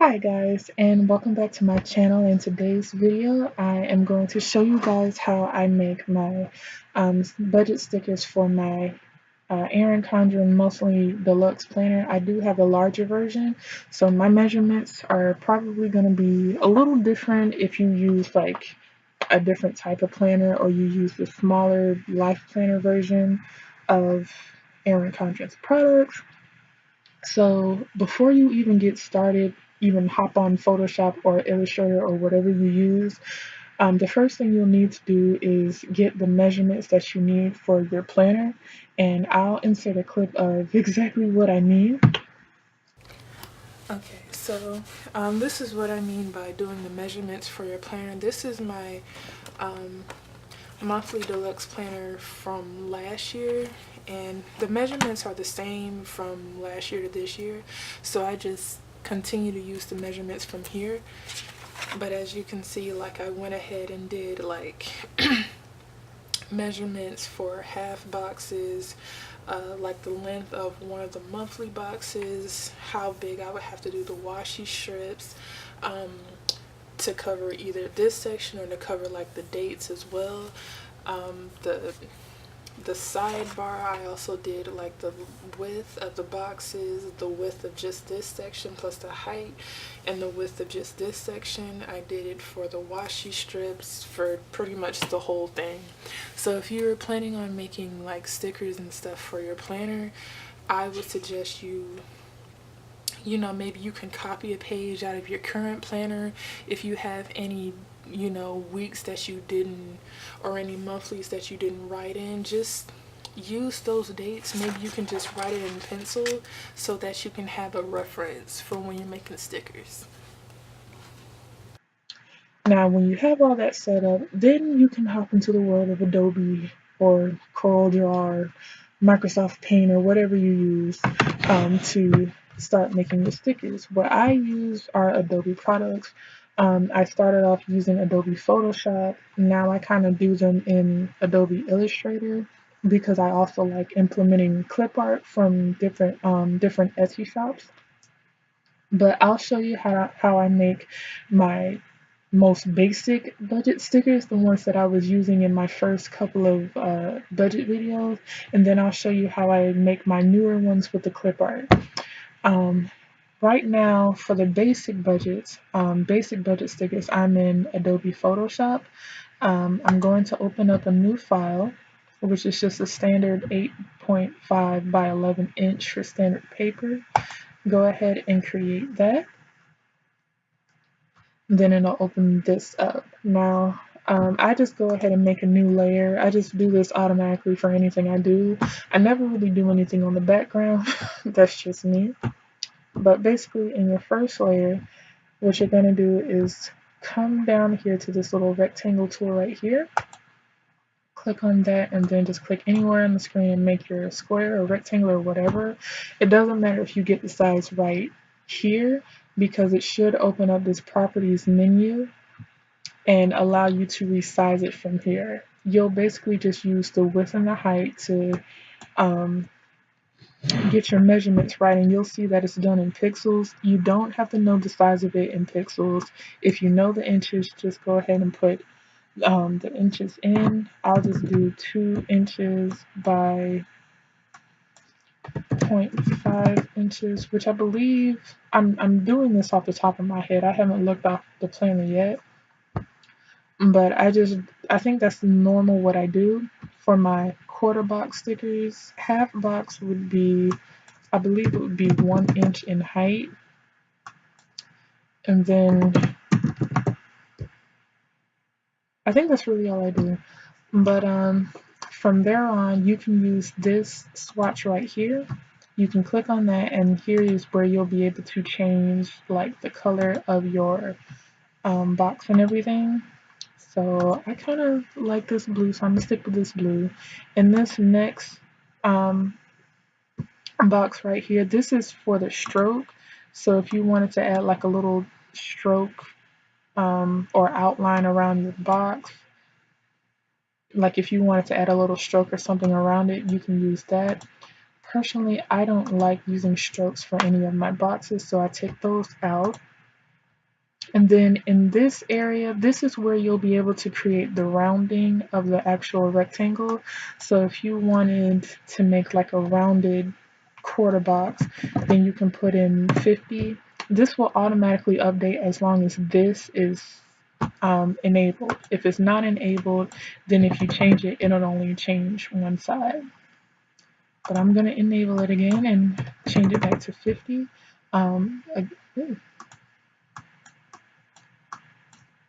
Hi guys, and welcome back to my channel. In today's video I am going to show you guys how I make my budget stickers for my Erin Condren Monthly Deluxe planner. I do have a larger version, so my measurements are probably going to be a little different if you use like a different type of planner or you use the smaller life planner version of Erin Condren's products. So before you even get started, even hop on Photoshop or Illustrator or whatever you use, the first thing you'll need to do is get the measurements that you need for your planner. And I'll insert a clip of exactly what I mean. Okay, so this is what I mean by doing the measurements for your planner. This is my um, monthly deluxe planner from last year, and the measurements are the same from last year to this year, so I just continue to use the measurements from here. But as you can see, like, I went ahead and did like measurements for half boxes, like the length of one of the monthly boxes, how big I would have to do the washi strips, to cover either this section or to cover like the dates as well. The sidebar, I also did like the width of the boxes, the width of just this section plus the height, and the width of just this section. I did it for the washi strips, for pretty much the whole thing. So if you're planning on making like stickers and stuff for your planner, I would suggest maybe you can copy a page out of your current planner if you have any, weeks that you didn't, or any monthlies that you didn't write in. Just use those dates. Maybe you can just write it in pencil so that you can have a reference for when you're making stickers. Now, when you have all that set up, then you can hop into the world of Adobe or CorelDRAW or Microsoft Paint or whatever you use to start making the stickers. What I use are Adobe products. I started off using Adobe Photoshop. Now I kind of do them in Adobe Illustrator because I also like implementing Clipart from different Etsy shops. But I'll show you how I make my most basic budget stickers, the ones that I was using in my first couple of budget videos, and then I'll show you how I make my newer ones with the clip art. Um, right now, for the basic budget stickers, I'm in Adobe Photoshop. I'm going to open up a new file, which is just a standard 8.5 by 11 inch for standard paper. Go ahead and create that. Then it'll open this up. Now, I just go ahead and make a new layer. I just do this automatically for anything I do. I never really do anything on the background. That's just me. But basically, in your first layer, what you're going to do is come down here to this little rectangle tool right here. Click on that, and then just click anywhere on the screen and make your square or rectangle or whatever. It doesn't matter if you get the size right here, because it should open up this properties menu and allow you to resize it from here. You'll basically just use the width and the height to get your measurements right, and you'll see that it's done in pixels. You don't have to know the size of it in pixels. If you know the inches, just go ahead and put the inches in. I'll just do 2 inches by 0.5 inches, which I believe I'm doing this off the top of my head. I haven't looked off the planner yet, but I think that's normal what I do for my quarter box stickers. Half box would be, I believe it would be 1 inch in height, and then I think that's really all I do. But from there on, you can use this swatch right here. You can click on that, and here is where you'll be able to change like the color of your box and everything. So I kind of like this blue, so I'm gonna stick with this blue. And this next box right here, this is for the stroke. So if you wanted to add like a little stroke or outline around your box, like if you wanted to add a little stroke or something around it, you can use that. Personally, I don't like using strokes for any of my boxes, so I take those out. And then in this area, this is where you'll be able to create the rounding of the actual rectangle. So if you wanted to make like a rounded quarter box, then you can put in 50. This will automatically update as long as this is enabled. If it's not enabled, then if you change it, it'll only change one side. But I'm going to enable it again and change it back to 50.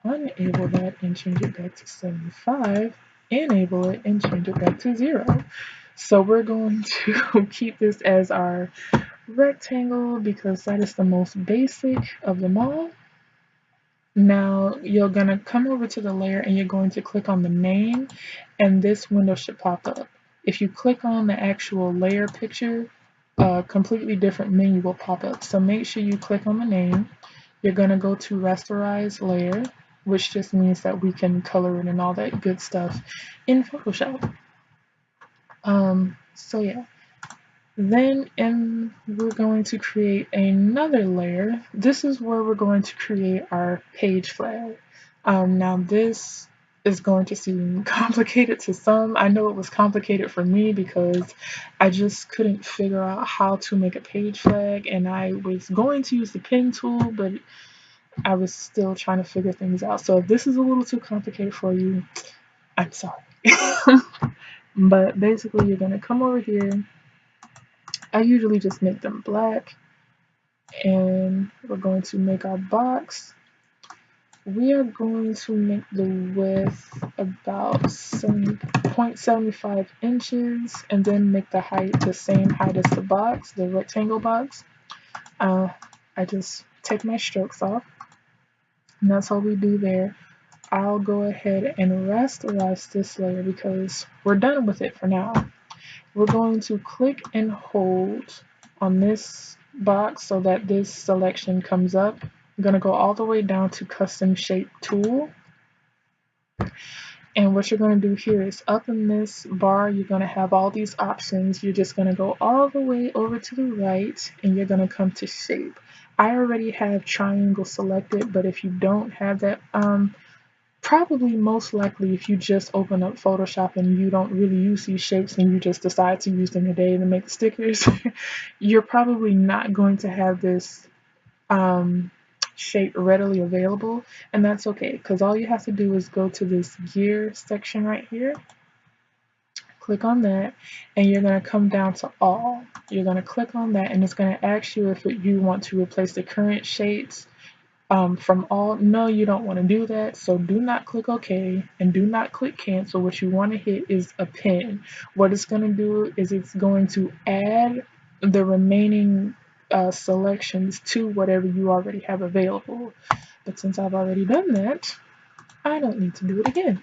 Unable that and change it back to 75. Enable it and change it back to 0. So we're going to keep this as our rectangle because that is the most basic of them all. Now you're going to come over to the layer and you're going to click on the name, and this window should pop up. If you click on the actual layer picture, a completely different menu will pop up. So make sure you click on the name. You're going to go to rasterize layer, which just means that we can color it and all that good stuff in Photoshop. So yeah. Then we're going to create another layer. This is where we're going to create our page flag. Now this is going to seem complicated to some. I know it was complicated for me because I just couldn't figure out how to make a page flag, and I was going to use the pen tool, but I was still trying to figure things out. So if this is a little too complicated for you, I'm sorry. But basically you're going to come over here. I usually just make them black, and we're going to make our box. We are going to make the width about 0.75 inches and then make the height the same height as the box, the rectangle box. I just take my strokes off, and that's all we do there. I'll go ahead and rasterize this layer because we're done with it for now. We're going to click and hold on this box so that this selection comes up. I'm going to go all the way down to custom shape tool. And what you're going to do here is up in this bar, you're going to have all these options. You're just going to go all the way over to the right and you're going to come to shape. I already have triangle selected, but if you don't have that, probably most likely if you just open up Photoshop and you don't really use these shapes and you just decide to use them today to make stickers, you're probably not going to have this shape readily available, and that's okay because all you have to do is go to this gear section right here, click on that, and you're going to come down to all. You're going to click on that and it's going to ask you if you want to replace the current shapes from all. No, you don't want to do that, so do not click OK and do not click cancel. What you want to hit is a pin. What it's going to do is it's going to add the remaining selections to whatever you already have available, but since I've already done that, I don't need to do it again.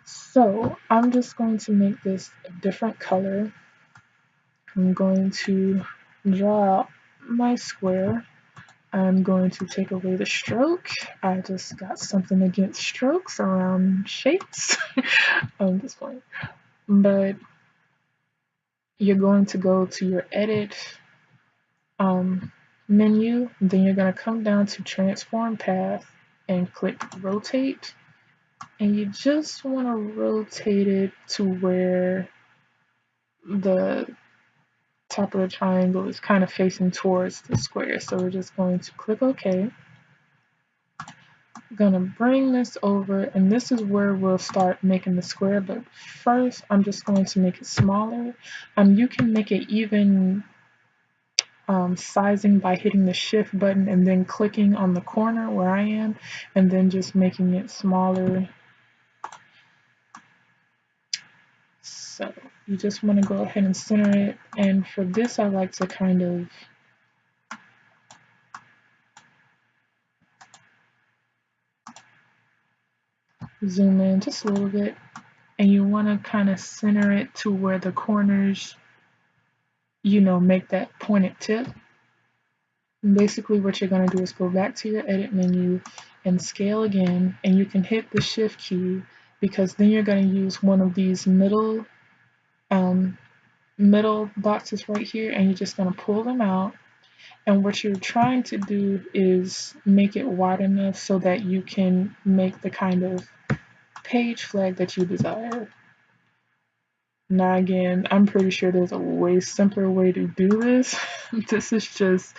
So I'm just going to make this a different color. I'm going to draw out my square. I'm going to take away the stroke. I just got something against strokes around shapes. I'm just playing. But you're going to go to your edit menu, then you're going to come down to transform path and click rotate, and you just want to rotate it to where the top of the triangle is kind of facing towards the square. So we're just going to click OK. I'm gonna bring this over, and this is where we'll start making the square, but first I'm just going to make it smaller. You can make it even sizing by hitting the shift button and then clicking on the corner where I am and then just making it smaller. So you just want to go ahead and center it, and for this I like to kind of zoom in just a little bit, and you want to kind of center it to where the corners, you know, make that pointed tip. And basically what you're going to do is go back to your edit menu and scale again, and you can hit the shift key because then you're going to use one of these middle boxes right here, and you're just going to pull them out, And what you're trying to do is make it wide enough so that you can make the kind of page flag that you desire. Now again, I'm pretty sure there's a way simpler way to do this. This is just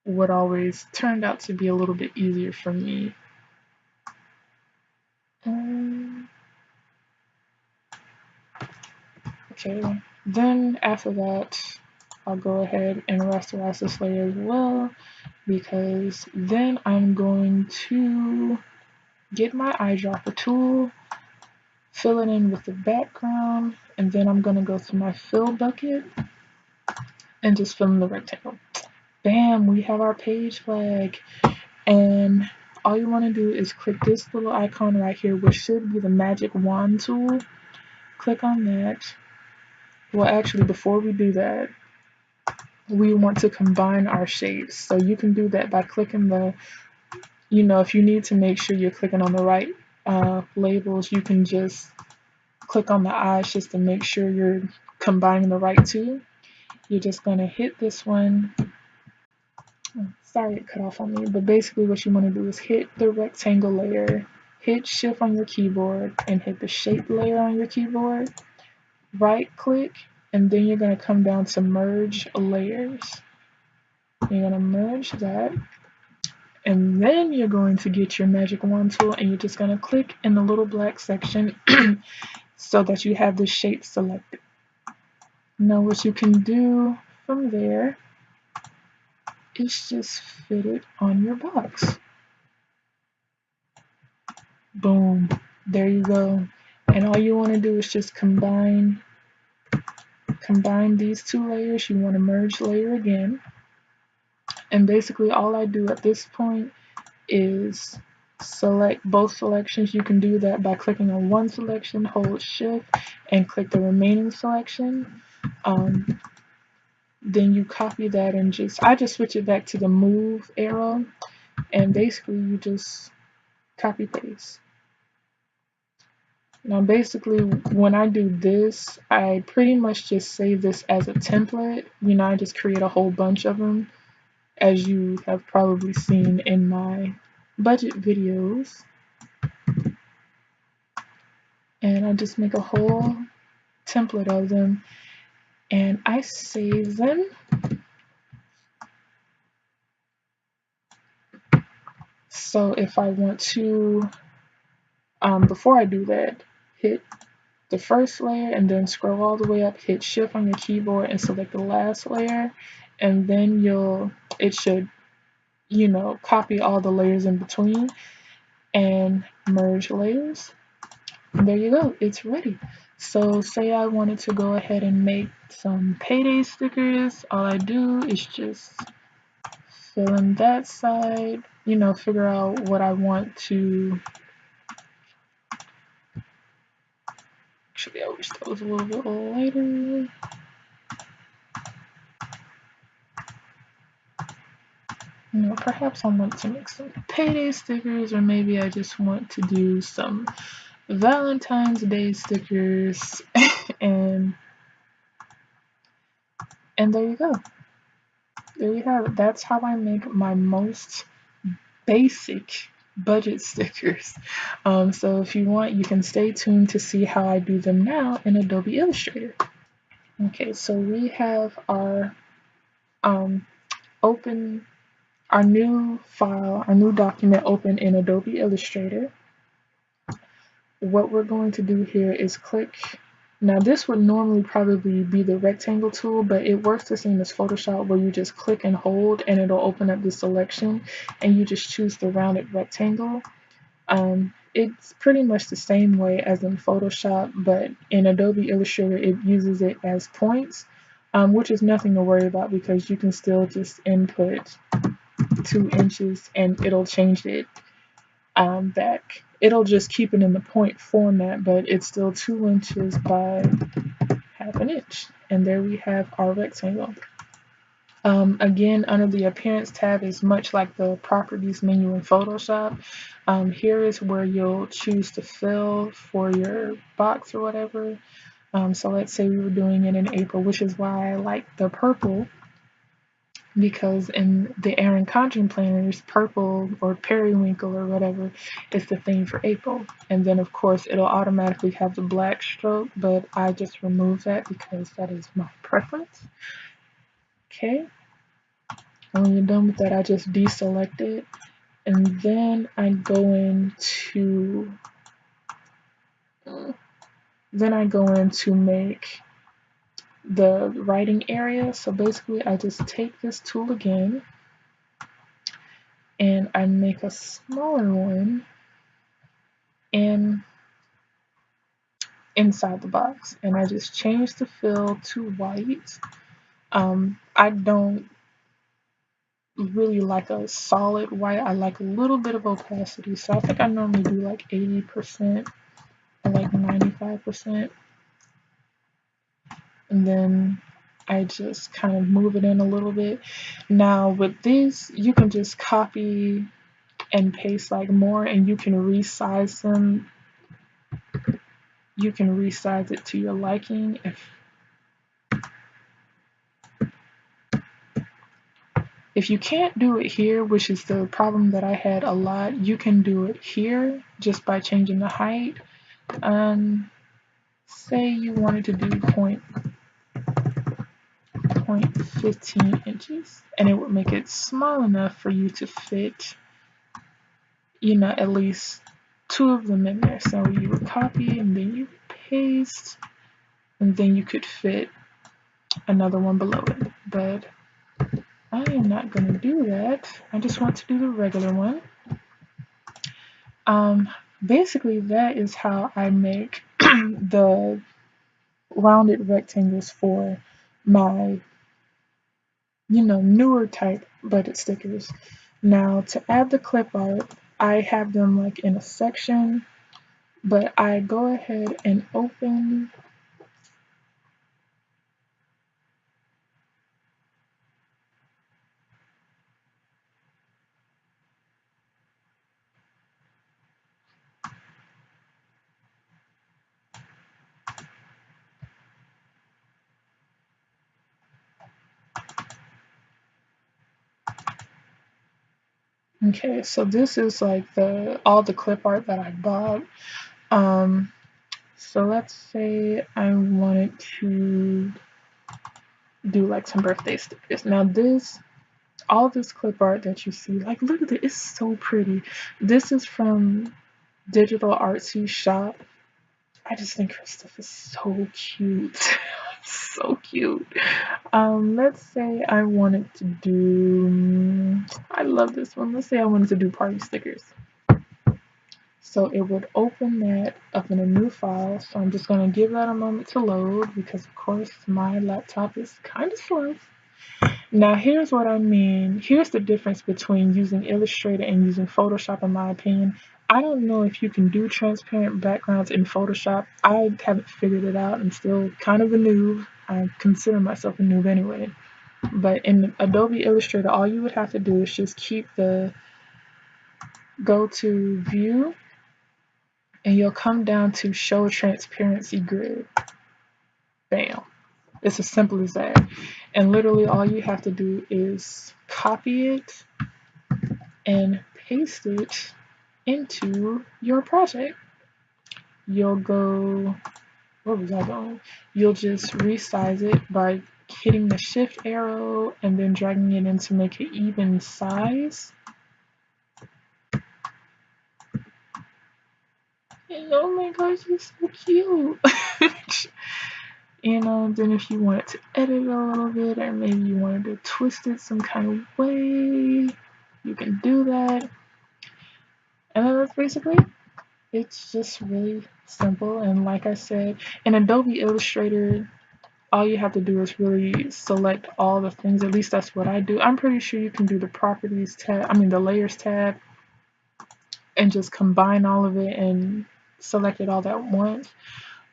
what always turned out to be a little bit easier for me. Okay, then after that, I'll go ahead and rasterize this layer as well, because then I'm going to get my eyedropper tool, fill it in with the background, and then I'm going to go to my fill bucket and just fill in the rectangle. Bam, we have our page flag. And all you want to do is click this little icon right here, which should be the magic wand tool. Click on that. Well, actually, before we do that, we want to combine our shapes. So you can do that by clicking the, if you need to make sure you're clicking on the right labels, you can just click on the eyes just to make sure you're combining the right two. You're just going to hit this one. Sorry it cut off on me, but basically what you want to do is hit the rectangle layer, hit shift on your keyboard, and hit the shape layer on your keyboard. Right click, and then you're going to come down to merge layers. You're going to merge that, and then you're going to get your magic wand tool, and you're just going to click in the little black section so that you have the shape selected. Now what you can do from there is just fit it on your box. Boom, there you go. And all you want to do is just combine these two layers. You want to merge layer again, and basically all I do at this point is select both selections. You can do that by clicking on one selection, hold shift, and click the remaining selection. Then you copy that and I just switch it back to the move arrow, and basically you just copy paste. Now basically when I do this, I pretty much just save this as a template. I just create a whole bunch of them, as you have probably seen in my budget videos. And I just make a whole template of them and I save them. So if I want to, before I do that, hit the first layer and then scroll all the way up, hit shift on your keyboard and select the last layer, and then it should copy all the layers in between and merge layers. And there you go, it's ready. So say I wanted to go ahead and make some payday stickers. All I do is just fill in that side, figure out what I want to. Actually, I wish that was a little bit lighter. Perhaps I want to make some payday stickers, or maybe I just want to do some Valentine's Day stickers. and there you go. There you have it. That's how I make my most basic budget stickers. So if you want, you can stay tuned to see how I do them now in Adobe Illustrator. Okay, so we have our our new file, our new document open in Adobe Illustrator. What we're going to do here is click. Now this would normally probably be the rectangle tool, but it works the same as Photoshop, where you just click and hold and it'll open up the selection and you just choose the rounded rectangle. It's pretty much the same way as in Photoshop, but in Adobe Illustrator it uses it as points, which is nothing to worry about because you can still just input 2 inches and it'll change it back. It'll just keep it in the point format, but it's still 2 inches by ½ an inch. And there we have our rectangle. Again, under the Appearance tab is much like the Properties menu in Photoshop. Here is where you'll choose to fill for your box or whatever. So let's say we were doing it in April, which is why I like the purple, because in the Erin Condren planners, purple or periwinkle or whatever is the theme for April. And then of course it'll automatically have the black stroke, but I just remove that because that is my preference. Okay, and when you're done with that, I just deselect it, and then I go in to make the writing area. So basically I just take this tool again and I make a smaller one inside the box, and I just change the fill to white. I don't really like a solid white. I like a little bit of opacity, so I think I normally do like 80% or like 95%, and then I just kind of move it in a little bit. Now with this, you can just copy and paste like more, and you can resize them. You can resize it to your liking. If you can't do it here, which is the problem that I had a lot, you can do it here just by changing the height. Say you wanted to do 0.15 inches, and it would make it small enough for you to fit, at least 2 of them in there. So you would copy and then you paste, and then you could fit another one below it. But I am not going to do that. I just want to do the regular one. Basically, that is how I make the rounded rectangles for my, newer type budget stickers. Now, to add the clip art, I have them like in a section, but I go ahead and open Okay, so this is like all the clip art that I bought. So let's say I wanted to do like some birthday stickers. Now all this clip art that you see, like look at it, it's so pretty. This is from DigitalArtsi shop. I just think her stuff is so cute. So cute. Let's say I wanted to do, I love this one. Let's say I wanted to do party stickers. So it would open that up in a new file. So I'm just going to give that a moment to load because, of course, my laptop is kind of slow. Now, here's what I mean. Here's the difference between using Illustrator and using Photoshop, in my opinion. I don't know if you can do transparent backgrounds in Photoshop. I haven't figured it out. I'm still kind of a noob. I consider myself a noob anyway. But in Adobe Illustrator, all you would have to do is just go to View, and you'll come down to Show Transparency Grid. Bam. It's as simple as that. And literally all you have to do is copy it and paste it into your project. You'll go, where was I going? You'll just resize it by hitting the shift arrow and then dragging it in to make it even size. And oh my gosh, it's so cute. Then if you wanted to edit it a little bit, or maybe you wanted to twist it some kind of way, you can do that. And then that's basically it. It's just really simple. And like I said, in Adobe Illustrator, all you have to do is really select all the things. At least that's what I do. I'm pretty sure you can do the properties tab, the layers tab, and just combine all of it and select it all at once.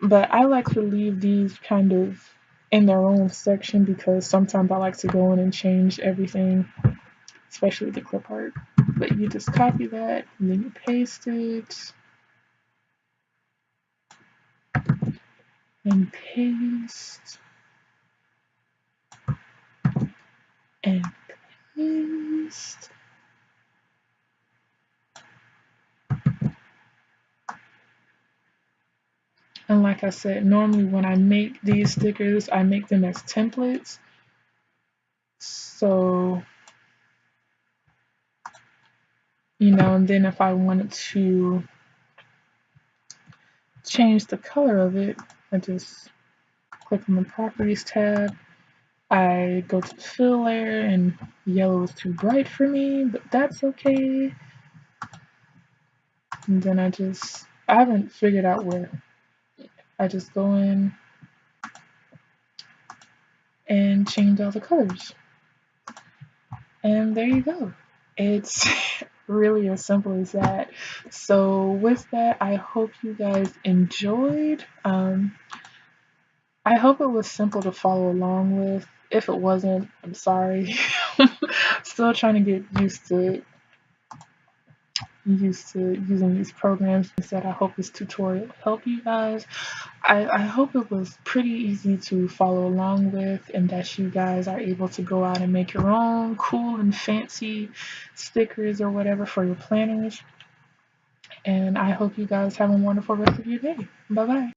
But I like to leave these kind of in their own section because sometimes I like to go in and change everything, especially the clip art. But you just copy that and then you paste it. and paste and paste. And like I said, normally when I make these stickers, I make them as templates. So, and then if I wanted to change the color of it, I just click on the properties tab. I go to the fill layer, and yellow is too bright for me, but that's okay. And then I haven't figured out where. I just go in and change all the colors. And there you go. It's really as simple as that. So with that, I hope you guys enjoyed. I hope it was simple to follow along with. If it wasn't, I'm sorry. Still trying to get used to using these programs. Instead, I hope this tutorial helped you guys. I hope it was pretty easy to follow along with, and that you guys are able to go out and make your own cool and fancy stickers or whatever for your planners. And I hope you guys have a wonderful rest of your day. Bye bye.